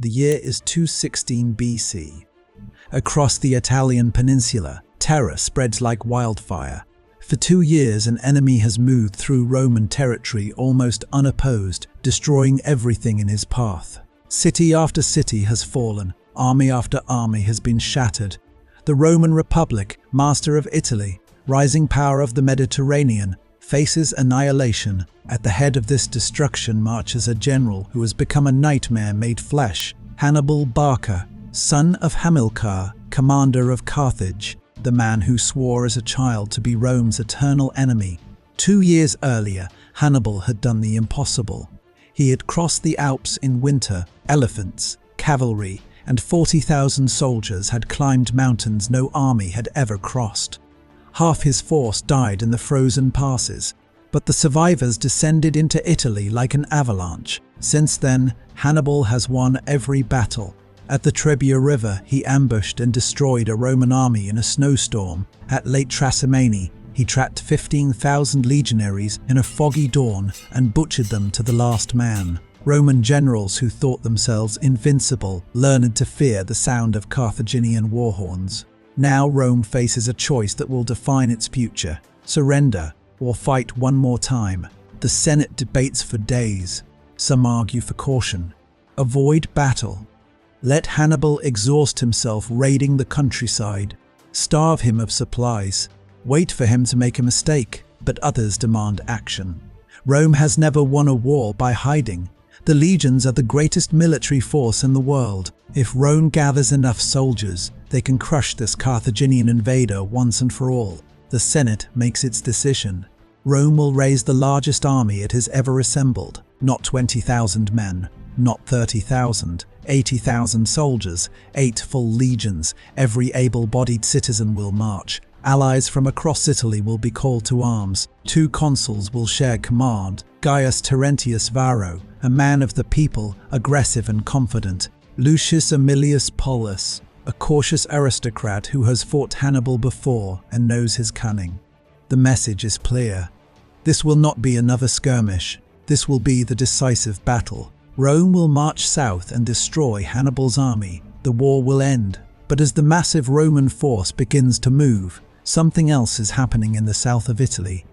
The year is 216 BC. Across the Italian peninsula, terror spreads like wildfire. For 2 years, an enemy has moved through Roman territory almost unopposed, destroying everything in his path. City after city has fallen, army after army has been shattered. The Roman Republic, master of Italy, rising power of the Mediterranean, faces annihilation. At the head of this destruction marches a general who has become a nightmare made flesh, Hannibal Barca, son of Hamilcar, commander of Carthage, the man who swore as a child to be Rome's eternal enemy. 2 years earlier, Hannibal had done the impossible. He had crossed the Alps in winter. Elephants, cavalry, and 40,000 soldiers had climbed mountains no army had ever crossed. Half his force died in the frozen passes, but the survivors descended into Italy like an avalanche. Since then, Hannibal has won every battle. At the Trebia River, he ambushed and destroyed a Roman army in a snowstorm. At Lake Trasimene, he trapped 15,000 legionaries in a foggy dawn and butchered them to the last man. Roman generals who thought themselves invincible learned to fear the sound of Carthaginian war horns. Now Rome faces a choice that will define its future: surrender or fight one more time. The Senate debates for days. Some argue for caution. Avoid battle. Let Hannibal exhaust himself raiding the countryside. Starve him of supplies. Wait for him to make a mistake, but others demand action. Rome has never won a war by hiding. The legions are the greatest military force in the world. If Rome gathers enough soldiers, they can crush this Carthaginian invader once and for all. The Senate makes its decision. Rome will raise the largest army it has ever assembled. Not 20,000 men, not 30,000, 80,000 soldiers, 8 full legions. Every able-bodied citizen will march. Allies from across Italy will be called to arms. 2 consuls will share command. Gaius Terentius Varro, a man of the people, aggressive and confident. Lucius Aemilius Paulus, a cautious aristocrat who has fought Hannibal before and knows his cunning. The message is clear. This will not be another skirmish. This will be the decisive battle. Rome will march south and destroy Hannibal's army. The war will end. But as the massive Roman force begins to move, something else is happening in the south of Italy.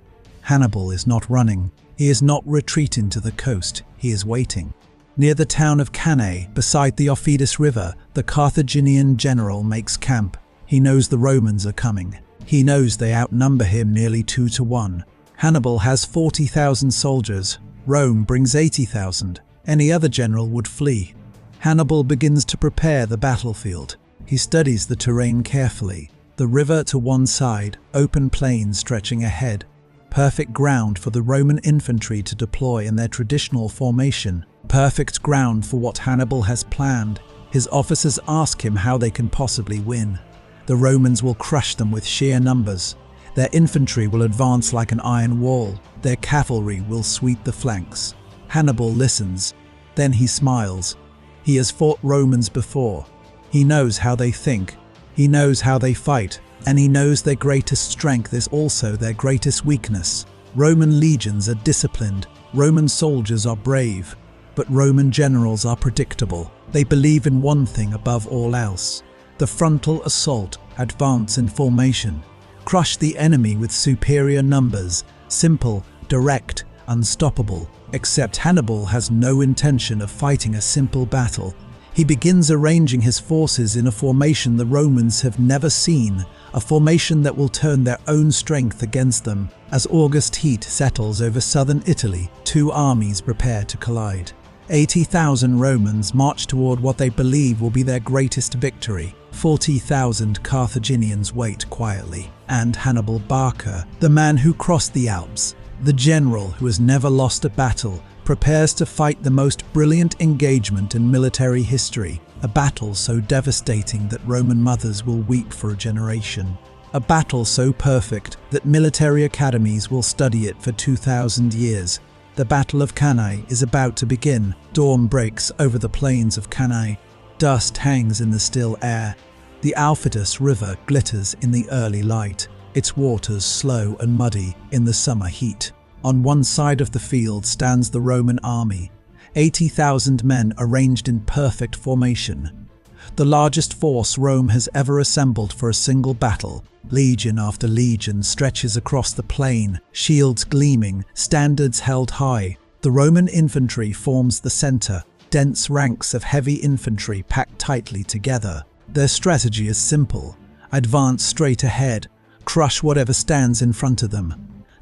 Hannibal is not running. He is not retreating to the coast. He is waiting. Near the town of Cannae, beside the Aufidus River, the Carthaginian general makes camp. He knows the Romans are coming. He knows they outnumber him nearly 2 to 1. Hannibal has 40,000 soldiers. Rome brings 80,000. Any other general would flee. Hannibal begins to prepare the battlefield. He studies the terrain carefully. The river to one side, open plains stretching ahead. Perfect ground for the Roman infantry to deploy in their traditional formation. Perfect ground for what Hannibal has planned. His officers ask him how they can possibly win. The Romans will crush them with sheer numbers. Their infantry will advance like an iron wall. Their cavalry will sweep the flanks. Hannibal listens. Then he smiles. He has fought Romans before. He knows how they think. He knows how they fight. And he knows their greatest strength is also their greatest weakness. Roman legions are disciplined. Roman soldiers are brave. But Roman generals are predictable. They believe in one thing above all else: the frontal assault. Advance in formation. Crush the enemy with superior numbers. Simple, direct, unstoppable. Except Hannibal has no intention of fighting a simple battle. He begins arranging his forces in a formation the Romans have never seen, a formation that will turn their own strength against them. As August heat settles over southern Italy, 2 armies prepare to collide. 80,000 Romans march toward what they believe will be their greatest victory. 40,000 Carthaginians wait quietly. And Hannibal Barca, the man who crossed the Alps, the general who has never lost a battle, prepares to fight the most brilliant engagement in military history, a battle so devastating that Roman mothers will weep for a generation. A battle so perfect that military academies will study it for 2,000 years. The Battle of Cannae is about to begin. Dawn breaks over the plains of Cannae. Dust hangs in the still air. The Aufidus River glitters in the early light, its waters slow and muddy in the summer heat. On one side of the field stands the Roman army. 80,000 men arranged in perfect formation. The largest force Rome has ever assembled for a single battle. Legion after legion stretches across the plain, shields gleaming, standards held high. The Roman infantry forms the center, dense ranks of heavy infantry packed tightly together. Their strategy is simple: advance straight ahead, crush whatever stands in front of them.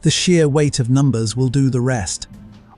The sheer weight of numbers will do the rest.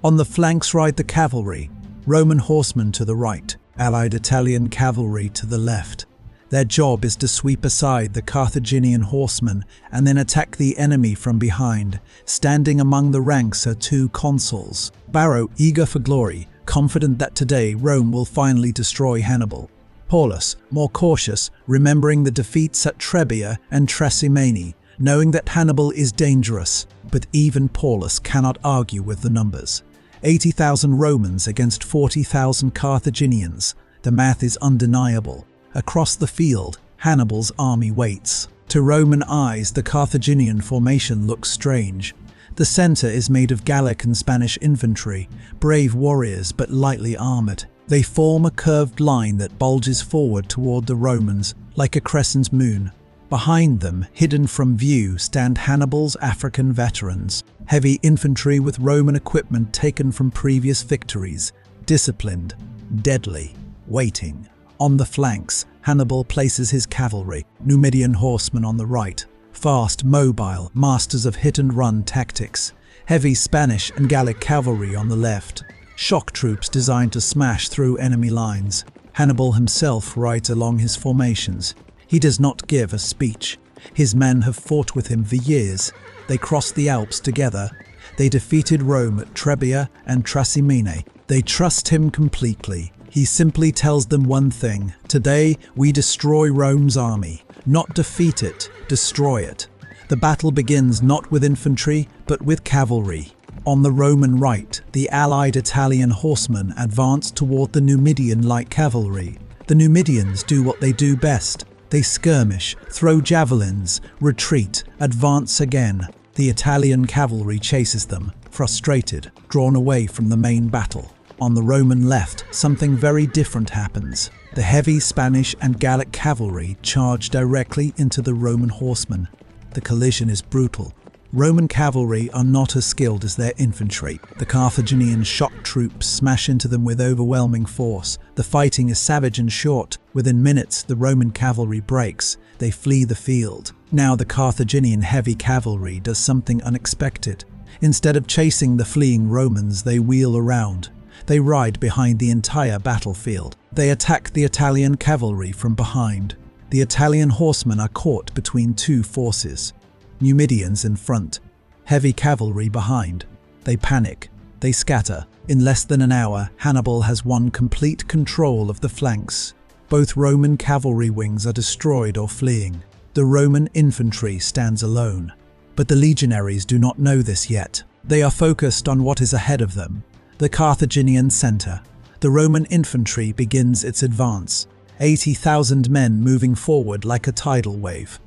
On the flanks ride the cavalry, Roman horsemen to the right, allied Italian cavalry to the left. Their job is to sweep aside the Carthaginian horsemen and then attack the enemy from behind. Standing among the ranks are two consuls, Varro, eager for glory, confident that today Rome will finally destroy Hannibal. Paulus, more cautious, remembering the defeats at Trebia and Trasimene, knowing that Hannibal is dangerous. But even Paulus cannot argue with the numbers. 80,000 Romans against 40,000 Carthaginians. The math is undeniable. Across the field, Hannibal's army waits. To Roman eyes, the Carthaginian formation looks strange. The center is made of Gallic and Spanish infantry, brave warriors but lightly armored. They form a curved line that bulges forward toward the Romans like a crescent moon. Behind them, hidden from view, stand Hannibal's African veterans, heavy infantry with Roman equipment taken from previous victories, disciplined, deadly, waiting. On the flanks, Hannibal places his cavalry, Numidian horsemen on the right, fast, mobile, masters of hit-and-run tactics, heavy Spanish and Gallic cavalry on the left, shock troops designed to smash through enemy lines. Hannibal himself rides along his formations. He does not give a speech. His men have fought with him for years. They crossed the Alps together. They defeated Rome at Trebia and Trasimene. They trust him completely. He simply tells them one thing: today we destroy Rome's army. Not defeat it, destroy it. The battle begins not with infantry, but with cavalry. On the Roman right, the allied Italian horsemen advance toward the Numidian light cavalry. The Numidians do what they do best. They skirmish, throw javelins, retreat, advance again. The Italian cavalry chases them, frustrated, drawn away from the main battle. On the Roman left, something very different happens. The heavy Spanish and Gallic cavalry charge directly into the Roman horsemen. The collision is brutal. Roman cavalry are not as skilled as their infantry. The Carthaginian shock troops smash into them with overwhelming force. The fighting is savage and short. Within minutes, the Roman cavalry breaks. They flee the field. Now the Carthaginian heavy cavalry does something unexpected. Instead of chasing the fleeing Romans, they wheel around. They ride behind the entire battlefield. They attack the Italian cavalry from behind. The Italian horsemen are caught between two forces. Numidians in front, heavy cavalry behind. They panic. They scatter. In less than an hour, Hannibal has won complete control of the flanks. Both Roman cavalry wings are destroyed or fleeing. The Roman infantry stands alone. But the legionaries do not know this yet. They are focused on what is ahead of them. The Carthaginian center. The Roman infantry begins its advance. 80,000 men moving forward like a tidal wave.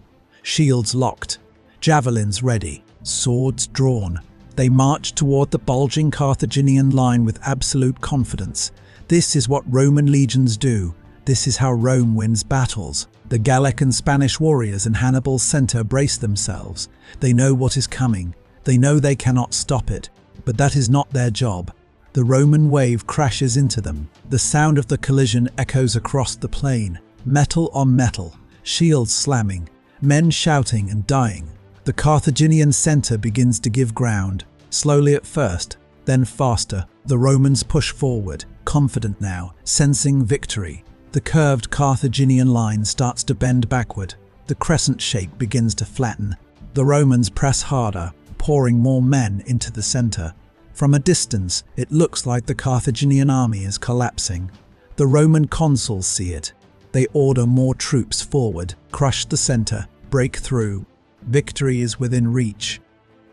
Shields locked. Javelins ready. Swords drawn. They march toward the bulging Carthaginian line with absolute confidence. This is what Roman legions do. This is how Rome wins battles. The Gallic and Spanish warriors in Hannibal's center brace themselves. They know what is coming. They know they cannot stop it. But that is not their job. The Roman wave crashes into them. The sound of the collision echoes across the plain. Metal on metal. Shields slamming. Men shouting and dying. The Carthaginian center begins to give ground. Slowly at first, then faster. The Romans push forward, confident now, sensing victory. The curved Carthaginian line starts to bend backward. The crescent shape begins to flatten. The Romans press harder, pouring more men into the center. From a distance, it looks like the Carthaginian army is collapsing. The Roman consuls see it. They order more troops forward, crush the center, break through. Victory is within reach.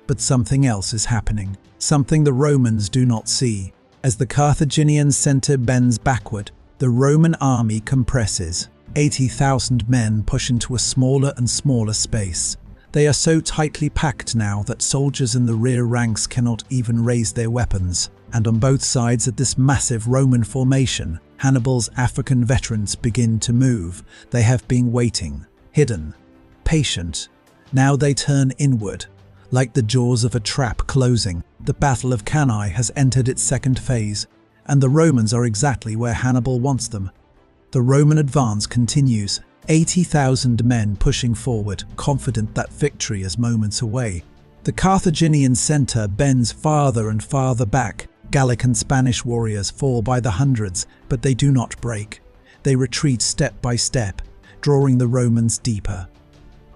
But something else is happening, something the Romans do not see. As the Carthaginian center bends backward, the Roman army compresses. 80,000 men push into a smaller and smaller space. They are so tightly packed now that soldiers in the rear ranks cannot even raise their weapons. and on both sides of this massive Roman formation, Hannibal's African veterans begin to move. They have been waiting, hidden, patient. Now they turn inward. Like the jaws of a trap closing, the Battle of Cannae has entered its second phase, and the Romans are exactly where Hannibal wants them. The Roman advance continues, 80,000 men pushing forward, confident that victory is moments away. The Carthaginian center bends farther and farther back. Gallic and Spanish warriors fall by the hundreds, but they do not break. They retreat step by step, drawing the Romans deeper.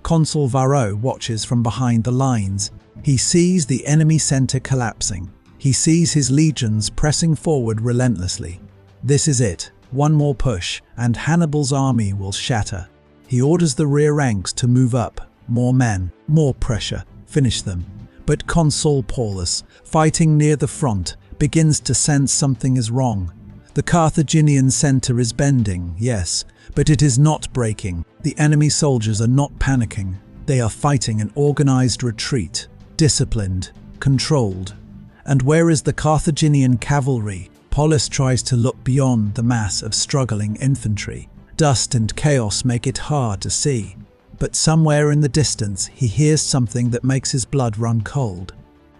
Consul Varro watches from behind the lines. He sees the enemy center collapsing. He sees his legions pressing forward relentlessly. This is it. One more push, and Hannibal's army will shatter. He orders the rear ranks to move up. More men, more pressure. Finish them. But Consul Paulus, fighting near the front, begins to sense something is wrong. The Carthaginian center is bending, yes, but it is not breaking. The enemy soldiers are not panicking. They are fighting an organized retreat, disciplined, controlled. And where is the Carthaginian cavalry? Paulus tries to look beyond the mass of struggling infantry. Dust and chaos make it hard to see. But somewhere in the distance, he hears something that makes his blood run cold.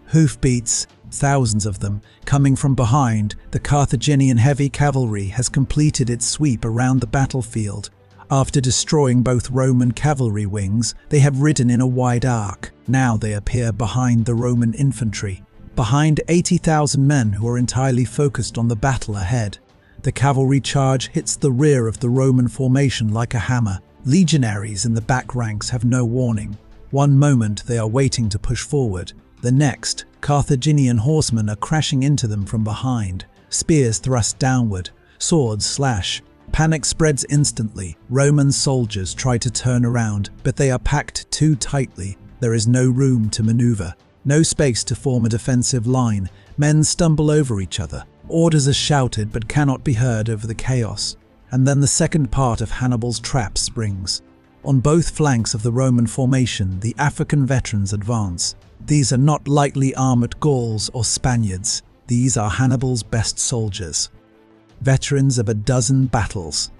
Hoofbeats, thousands of them, coming from behind. The Carthaginian heavy cavalry has completed its sweep around the battlefield. After destroying both Roman cavalry wings, they have ridden in a wide arc. Now they appear behind the Roman infantry, behind 80,000 men who are entirely focused on the battle ahead. The cavalry charge hits the rear of the Roman formation like a hammer. Legionaries in the back ranks have no warning. One moment they are waiting to push forward. The next, Carthaginian horsemen are crashing into them from behind. Spears thrust downward, swords slash. Panic spreads instantly. Roman soldiers try to turn around, but they are packed too tightly. There is no room to maneuver, no space to form a defensive line. Men stumble over each other. Orders are shouted but cannot be heard over the chaos. And then the second part of Hannibal's trap springs. On both flanks of the Roman formation, the African veterans advance. These are not lightly armored Gauls or Spaniards. These are Hannibal's best soldiers. Veterans of a dozen battles.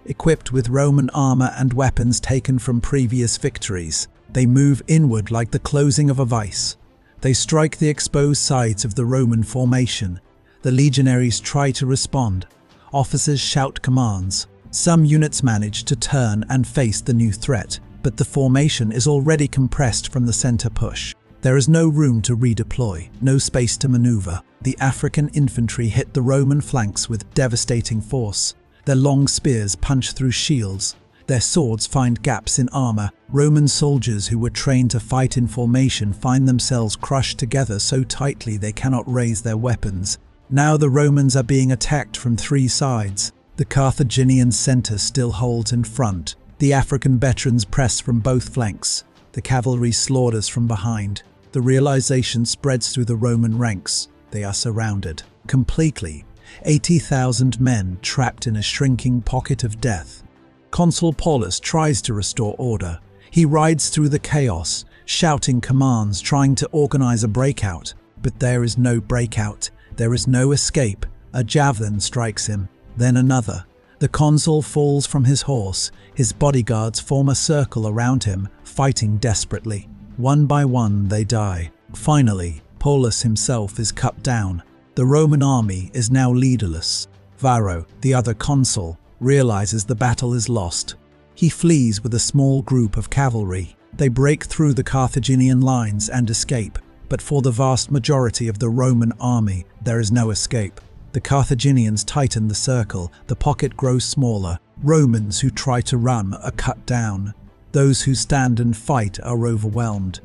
Equipped with Roman armor and weapons taken from previous victories, they move inward like the closing of a vice. They strike the exposed sides of the Roman formation. The legionaries try to respond. Officers shout commands. Some units manage to turn and face the new threat, but the formation is already compressed from the center push. There is no room to redeploy, no space to maneuver. The African infantry hit the Roman flanks with devastating force. Their long spears punch through shields. Their swords find gaps in armor. Roman soldiers who were trained to fight in formation find themselves crushed together so tightly they cannot raise their weapons. Now the Romans are being attacked from three sides. The Carthaginian center still holds in front. The African veterans press from both flanks. The cavalry slaughters from behind. The realization spreads through the Roman ranks. They are surrounded. Completely. 80,000 men trapped in a shrinking pocket of death. Consul Paulus tries to restore order. He rides through the chaos, shouting commands, trying to organize a breakout. But there is no breakout. There is no escape. A javelin strikes him, then another. The consul falls from his horse. His bodyguards form a circle around him, fighting desperately. One by one they die. Finally, Paulus himself is cut down. The Roman army is now leaderless. Varro, the other consul, realizes the battle is lost. He flees with a small group of cavalry. They break through the Carthaginian lines and escape. But for the vast majority of the Roman army, there is no escape. The Carthaginians tighten the circle. The pocket grows smaller. Romans who try to run are cut down. Those who stand and fight are overwhelmed.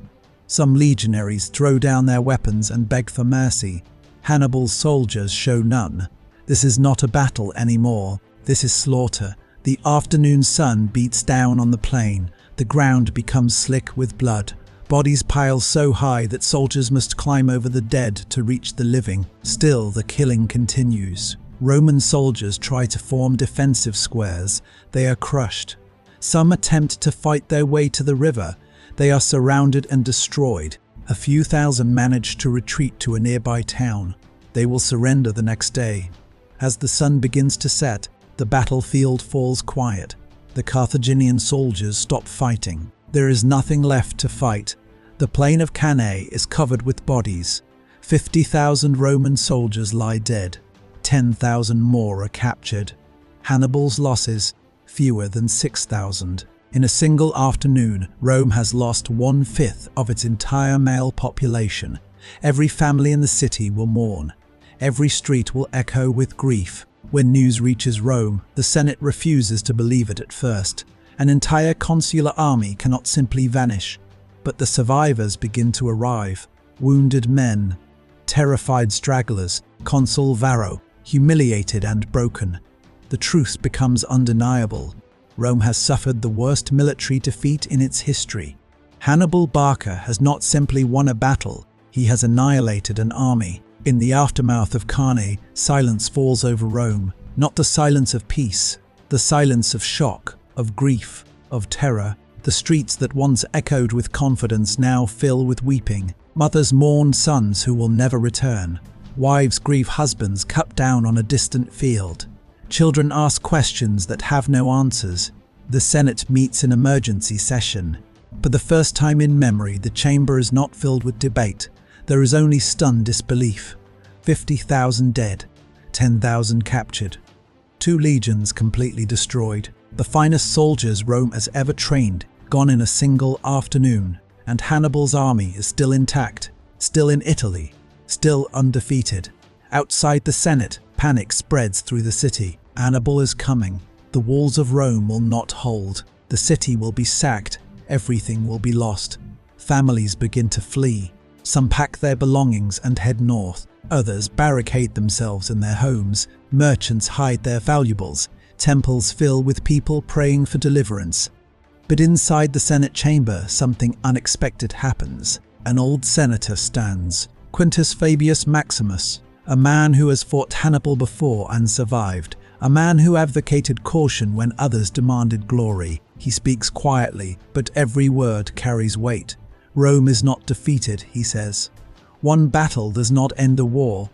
Some legionaries throw down their weapons and beg for mercy. Hannibal's soldiers show none. This is not a battle anymore. This is slaughter. The afternoon sun beats down on the plain. The ground becomes slick with blood. Bodies pile so high that soldiers must climb over the dead to reach the living. Still, the killing continues. Roman soldiers try to form defensive squares. They are crushed. Some attempt to fight their way to the river. They are surrounded and destroyed. A few thousand manage to retreat to a nearby town. They will surrender the next day. As the sun begins to set, the battlefield falls quiet. The Carthaginian soldiers stop fighting. There is nothing left to fight. The plain of Cannae is covered with bodies. 50,000 Roman soldiers lie dead. 10,000 more are captured. Hannibal's losses, fewer than 6,000. In a single afternoon, Rome has lost 1/5 of its entire male population. Every family in the city will mourn. Every street will echo with grief. When news reaches Rome, the Senate refuses to believe it at first. An entire consular army cannot simply vanish. But the survivors begin to arrive. Wounded men, terrified stragglers, Consul Varro, humiliated and broken. The truth becomes undeniable. Rome has suffered the worst military defeat in its history. Hannibal Barca has not simply won a battle, he has annihilated an army. In the aftermath of Cannae, silence falls over Rome, not the silence of peace, the silence of shock, of grief, of terror. The streets that once echoed with confidence now fill with weeping. Mothers mourn sons who will never return. Wives grieve husbands cut down on a distant field. Children ask questions that have no answers. The Senate meets in emergency session. For the first time in memory, the chamber is not filled with debate. There is only stunned disbelief. 50,000 dead, 10,000 captured. 2 legions completely destroyed. The finest soldiers Rome has ever trained, gone in a single afternoon. And Hannibal's army is still intact, still in Italy, still undefeated. Outside the Senate, panic spreads through the city. Hannibal is coming. The walls of Rome will not hold. The city will be sacked. Everything will be lost. Families begin to flee. Some pack their belongings and head north. Others barricade themselves in their homes. Merchants hide their valuables. Temples fill with people praying for deliverance. But inside the Senate chamber, something unexpected happens. An old senator stands, Quintus Fabius Maximus, a man who has fought Hannibal before and survived, a man who advocated caution when others demanded glory. He speaks quietly, but every word carries weight. Rome is not defeated, he says. One battle does not end a war.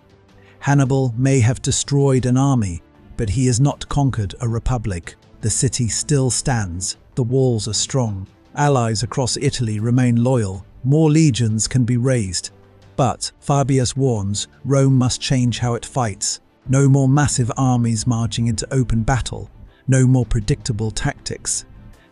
Hannibal may have destroyed an army, but he has not conquered a republic. The city still stands. The walls are strong. Allies across Italy remain loyal. More legions can be raised. But, Fabius warns, Rome must change how it fights. No more massive armies marching into open battle. No more predictable tactics.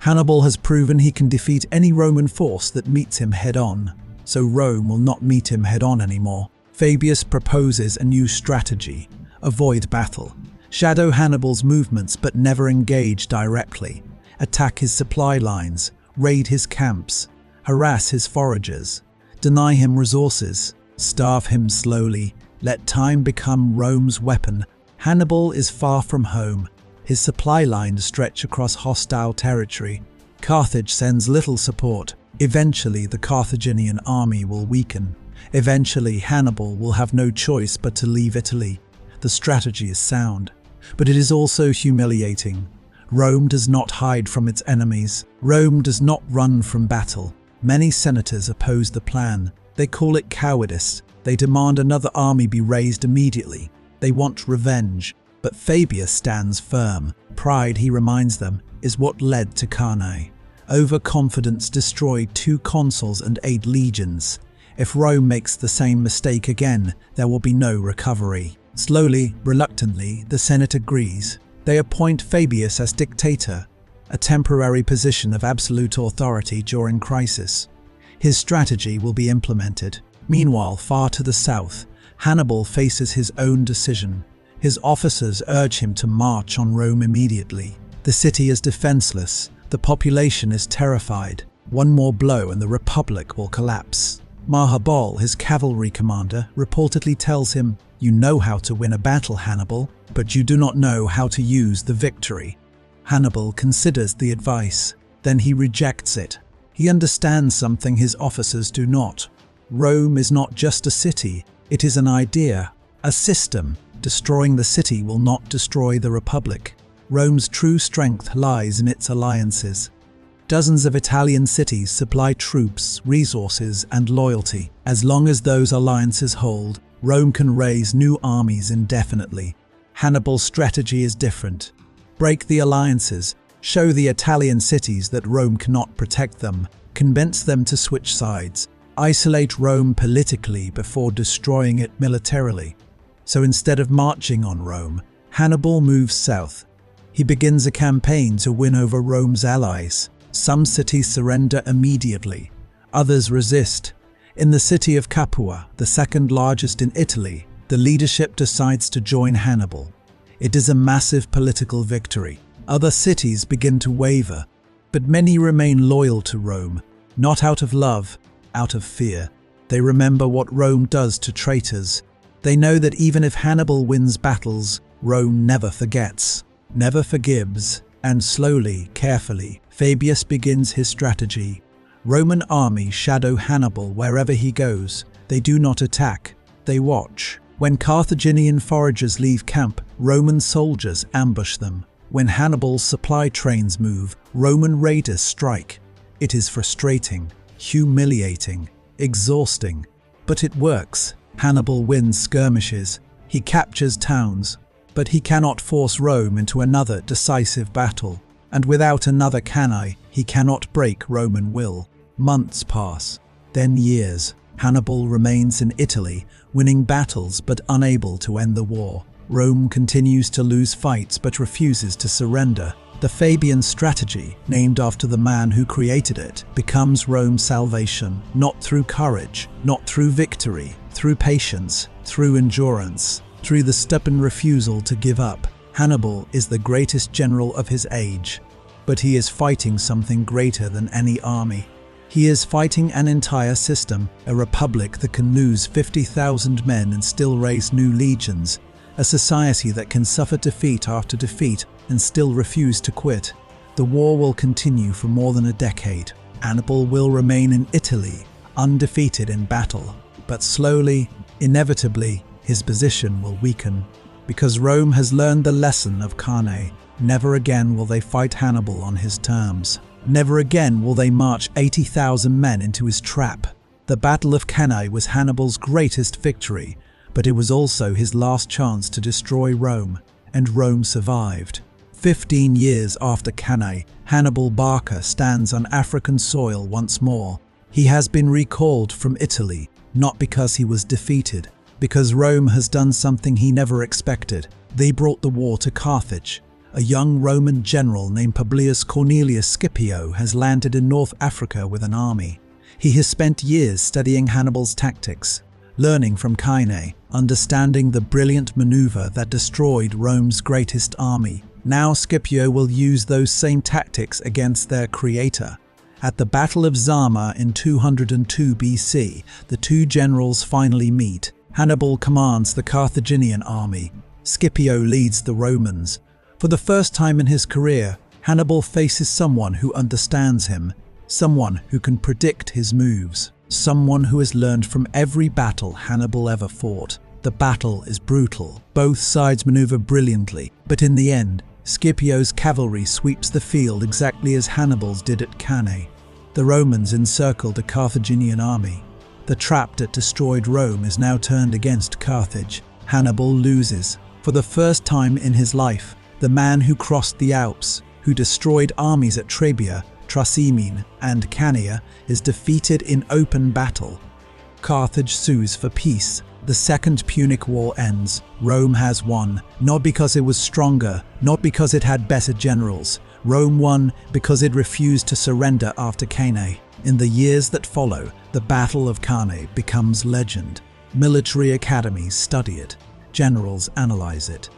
Hannibal has proven he can defeat any Roman force that meets him head-on. So Rome will not meet him head-on anymore. Fabius proposes a new strategy. Avoid battle. Shadow Hannibal's movements but never engage directly. Attack his supply lines, raid his camps, harass his foragers, deny him resources, starve him slowly, let time become Rome's weapon. Hannibal is far from home. His supply lines stretch across hostile territory. Carthage sends little support. Eventually, the Carthaginian army will weaken. Eventually, Hannibal will have no choice but to leave Italy. The strategy is sound, but it is also humiliating. Rome does not hide from its enemies. Rome does not run from battle. Many senators oppose the plan. They call it cowardice. They demand another army be raised immediately. They want revenge. But Fabius stands firm. Pride, he reminds them, is what led to Cannae. Overconfidence destroyed 2 consuls and 8 legions. If Rome makes the same mistake again, there will be no recovery. Slowly, reluctantly, the Senate agrees. They appoint Fabius as dictator, a temporary position of absolute authority during crisis. His strategy will be implemented. Meanwhile, far to the south, Hannibal faces his own decision. His officers urge him to march on Rome immediately. The city is defenseless. The population is terrified. One more blow and the Republic will collapse. Hannibal, his cavalry commander, reportedly tells him, "You know how to win a battle, Hannibal, but you do not know how to use the victory." Hannibal considers the advice. Then he rejects it. He understands something his officers do not. Rome is not just a city, it is an idea, a system. Destroying the city will not destroy the Republic. Rome's true strength lies in its alliances. Dozens of Italian cities supply troops, resources, and loyalty. As long as those alliances hold, Rome can raise new armies indefinitely. Hannibal's strategy is different. Break the alliances, show the Italian cities that Rome cannot protect them, convince them to switch sides, isolate Rome politically before destroying it militarily. So instead of marching on Rome, Hannibal moves south. He begins a campaign to win over Rome's allies. Some cities surrender immediately, others resist. In the city of Capua, the second largest in Italy, the leadership decides to join Hannibal. It is a massive political victory. Other cities begin to waver, but many remain loyal to Rome, not out of love, out of fear. They remember what Rome does to traitors. They know that even if Hannibal wins battles, Rome never forgets, never forgives, and slowly, carefully, Fabius begins his strategy. Roman armies shadow Hannibal wherever he goes. They do not attack, they watch. When Carthaginian foragers leave camp, Roman soldiers ambush them. When Hannibal's supply trains move, Roman raiders strike. It is frustrating, humiliating, exhausting, but it works. Hannibal wins skirmishes. He captures towns, but he cannot force Rome into another decisive battle. And without another Cannae, he cannot break Roman will. Months pass, then years. Hannibal remains in Italy, winning battles but unable to end the war. Rome continues to lose fights but refuses to surrender. The Fabian strategy, named after the man who created it, becomes Rome's salvation, not through courage, not through victory, through patience, through endurance, through the stubborn refusal to give up. Hannibal is the greatest general of his age, but he is fighting something greater than any army. He is fighting an entire system, a republic that can lose 50,000 men and still raise new legions, a society that can suffer defeat after defeat and still refuse to quit. The war will continue for more than a decade. Hannibal will remain in Italy, undefeated in battle, but slowly, inevitably, his position will weaken. Because Rome has learned the lesson of Cannae, never again will they fight Hannibal on his terms. Never again will they march 80,000 men into his trap. The Battle of Cannae was Hannibal's greatest victory, but it was also his last chance to destroy Rome, and Rome survived. 15 years after Cannae, Hannibal Barca stands on African soil once more. He has been recalled from Italy, not because he was defeated, because Rome has done something he never expected. They brought the war to Carthage. A young Roman general named Publius Cornelius Scipio has landed in North Africa with an army. He has spent years studying Hannibal's tactics, learning from Cannae, understanding the brilliant maneuver that destroyed Rome's greatest army. Now Scipio will use those same tactics against their creator. At the Battle of Zama in 202 BC, the two generals finally meet. Hannibal commands the Carthaginian army. Scipio leads the Romans. For the first time in his career, Hannibal faces someone who understands him, someone who can predict his moves, someone who has learned from every battle Hannibal ever fought. The battle is brutal. Both sides maneuver brilliantly, but in the end, Scipio's cavalry sweeps the field exactly as Hannibal's did at Cannae. The Romans encircled a Carthaginian army. The trap that destroyed Rome is now turned against Carthage. Hannibal loses. For the first time in his life, the man who crossed the Alps, who destroyed armies at Trebia, Trasimene, and Cannae, is defeated in open battle. Carthage sues for peace. The Second Punic War ends. Rome has won, not because it was stronger, not because it had better generals. Rome won because it refused to surrender after Cannae. In the years that follow, the Battle of Cannae becomes legend. Military academies study it. Generals analyze it.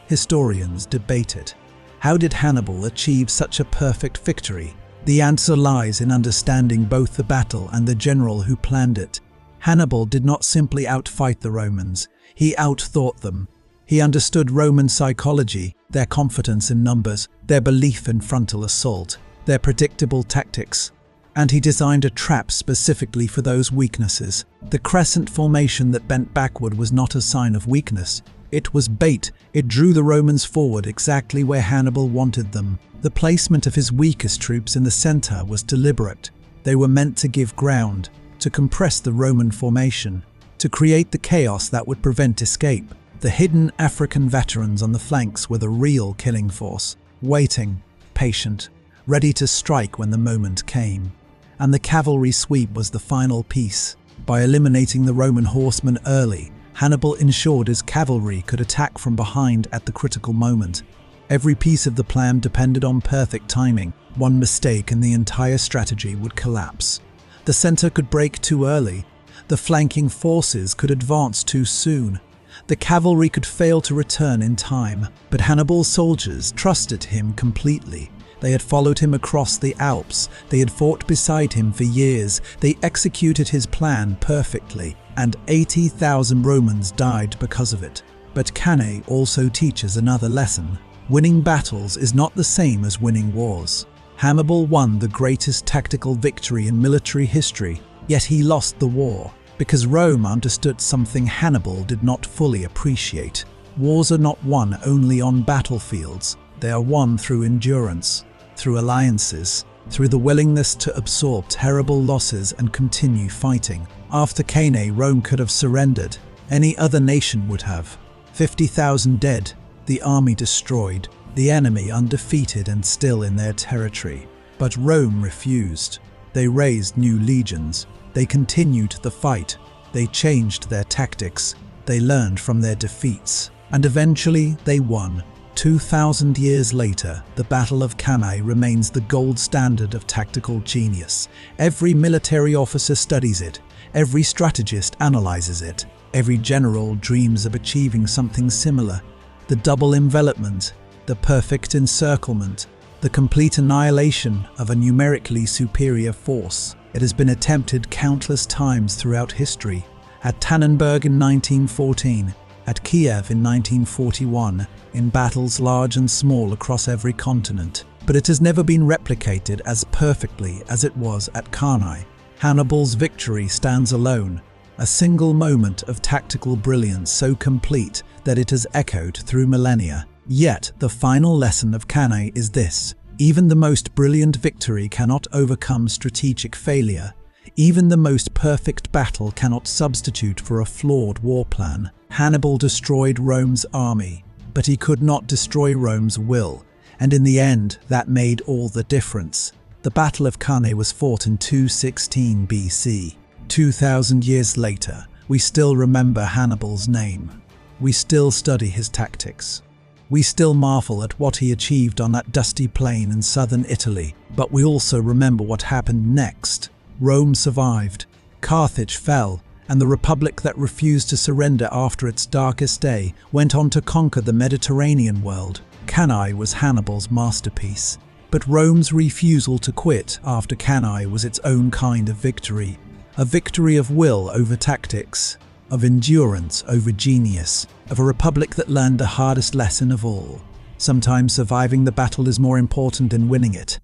Historians debate it. How did Hannibal achieve such a perfect victory? The answer lies in understanding both the battle and the general who planned it. Hannibal did not simply outfight the Romans, he outthought them. He understood Roman psychology, their confidence in numbers, their belief in frontal assault, their predictable tactics, and he designed a trap specifically for those weaknesses. The crescent formation that bent backward was not a sign of weakness. It was bait. It drew the Romans forward exactly where Hannibal wanted them. The placement of his weakest troops in the center was deliberate. They were meant to give ground, to compress the Roman formation. to create the chaos that would prevent escape. The hidden African veterans on the flanks were the real killing force, waiting, patient, ready to strike when the moment came. And the cavalry sweep was the final piece. By eliminating the Roman horsemen early, Hannibal ensured his cavalry could attack from behind at the critical moment. Every piece of the plan depended on perfect timing. One mistake and the entire strategy would collapse. The center could break too early. The flanking forces could advance too soon. The cavalry could fail to return in time. But Hannibal's soldiers trusted him completely. They had followed him across the Alps. They had fought beside him for years. They executed his plan perfectly, and 80,000 Romans died because of it. But Cannae also teaches another lesson. Winning battles is not the same as winning wars. Hannibal won the greatest tactical victory in military history, yet he lost the war, because Rome understood something Hannibal did not fully appreciate. Wars are not won only on battlefields. They are won through endurance, through alliances, through the willingness to absorb terrible losses and continue fighting. After Cannae, Rome could have surrendered. Any other nation would have. 50,000 dead, the army destroyed, the enemy undefeated and still in their territory. But Rome refused. They raised new legions. They continued the fight. They changed their tactics. They learned from their defeats. And eventually they won. 2,000 years later, the Battle of Cannae remains the gold standard of tactical genius. Every military officer studies it. Every strategist analyzes it. Every general dreams of achieving something similar. The double envelopment, the perfect encirclement, the complete annihilation of a numerically superior force. It has been attempted countless times throughout history. At Tannenberg in 1914, at Kiev in 1941, in battles large and small across every continent. But it has never been replicated as perfectly as it was at Cannae. Hannibal's victory stands alone, a single moment of tactical brilliance so complete that it has echoed through millennia. Yet, the final lesson of Cannae is this: even the most brilliant victory cannot overcome strategic failure. Even the most perfect battle cannot substitute for a flawed war plan. Hannibal destroyed Rome's army, but he could not destroy Rome's will, and in the end, that made all the difference. The Battle of Cannae was fought in 216 BC. 2,000 years later, we still remember Hannibal's name. We still study his tactics. We still marvel at what he achieved on that dusty plain in southern Italy, but we also remember what happened next. Rome survived, Carthage fell, and the republic that refused to surrender after its darkest day went on to conquer the Mediterranean world. Cannae was Hannibal's masterpiece, but Rome's refusal to quit after Cannae was its own kind of victory. A victory of will over tactics, of endurance over genius, of a republic that learned the hardest lesson of all. Sometimes surviving the battle is more important than winning it.